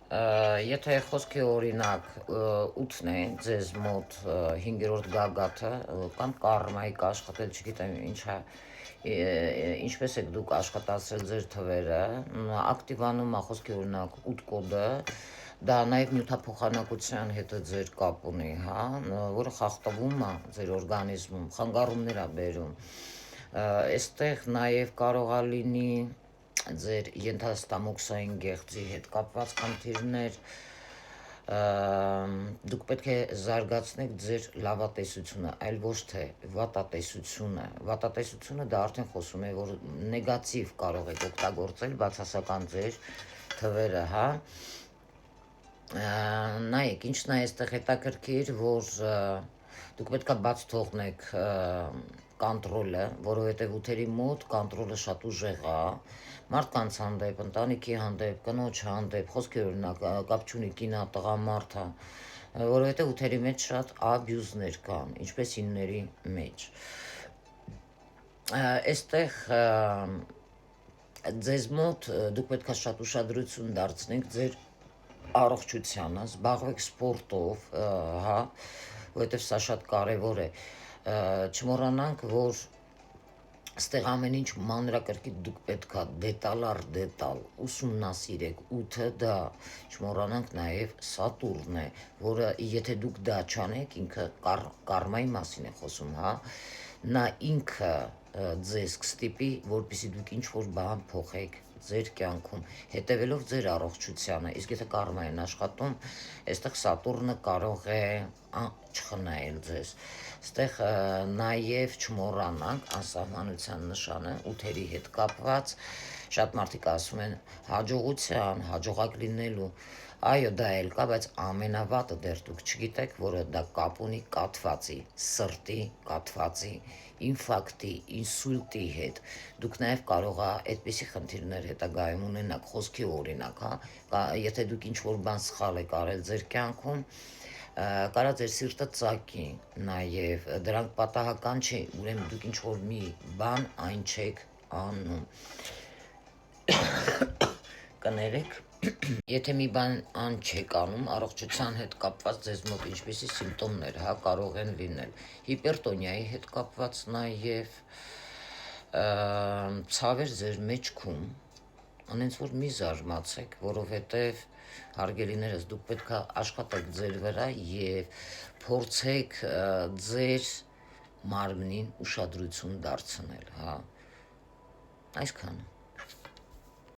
Եթե խոսքի օրինակ 8-ն է ձեզ մոտ 5-րդ գագաթը կամ կարմայիք աշխատել, չգիտեմ ինչպես եք դուք աշխատացրել ձեր թվերը, ակտիվանում է խոսքի օրինակ 8 կոդը, դա նաև նյութափոխանակության հետ ձեր կապ ունի, հա, որը խախտվում է ձեր օրգանիզմում, խանգարումներ է բերում։ Այստեղ նաև կարող է լինի ձեր ենթաստամոքսային գեղձի հետ կապված խնդիրներ, դուք պետք է զարգացնեք ձեր լավատեսությունը, այլ ոչ թե վատատեսությունը։ Վատատեսությունը դա արդեն խոսում է, որ նեգատիվ կարող եք օգտագործել բացասական ձեր թվերը, հա։ Նայեք, ինչն է այստեղ հետաքրքիր, որ դուք պետք է բաց թողնեք կոնտրոլը, որովհետև ութերի մոտ կոնտրոլը շատ ուժեղ է, մարդկանց հանդեպ, ընտանիքի հանդեպ, կնոջ հանդեպ, խոսքի օրինակ կապ չունի կինա, տղամարդ է, որովհետև ութերի մեջ շատ աբյուզներ կան, ինչպես ինների մեջ։ Այստեղ ձեզ մոտ դուք պետք է շատ ուշադրություն դարձնեք ձեր առողջությանը, զբաղվեք սպորտով, հա, որովհետև սա շատ կարևոր է։ Չմոռանանք, որ ստեղ ամեն ինչ մանրակրկիտ դուք պետք է դետալ առ դետալ ուսումնասիրեք, 8-ը դա, չմոռանանք նաև Սատուրն է, որը եթե դուք դա չանեք, ինքը կարմայի մասին է խոսում, հա, նա ինքը ձեզ կստիպի, որպեսզի դուք ինչ-որ բան փոխեք ձեր կյանքում, հետևելով ձեր առողջությանը, իսկ եթե կարմային աշխատում, այստեղ Սատուրնը կարող է չխնայել ձեզ։ Այստեղ նաև չմոռանանք անսահմանության նշանը 8-երի հետ կապված, շատ մարդիկ ասում են հաջողության, հաջողակ լինելու, այո, դա էլ կա, բայց ամենավատը դեռ դուք չգիտեք, որը դա կապ ունի կաթվածի, սրտի կաթվածի, ինֆարկտի, ինսուլտի հետ։ Դուք նաև կարող է այդպիսի խնդիրներ հետագայում ունենաք, խոսքի օրինակ, հա, եթե դուք ինչ-որ բան սխալ եք արել ձեր կյանքում, կարա ձեր սիրտը ծակի, նաև դրանք պատահական չի, ուրեմն դուք ինչ-որ մի բան այն չեք անում։ Կներեք, եթե մի բան չեք անում, առողջության հետ կապված ձեզ մոտ ինչպիսի սիմպտոմներ, հա, կարող են լինել, հիպերտոնիայի հետ կապված նաև, ցավեր ձեր մեջքում, անենց որ մի զարմացեք, որովհետև հարգելիներս, դուք պետք է աշխատեք ձեր վրա և փորձեք ձեր մարմնին ուշադրություն դարձնել, հա, այսքանը։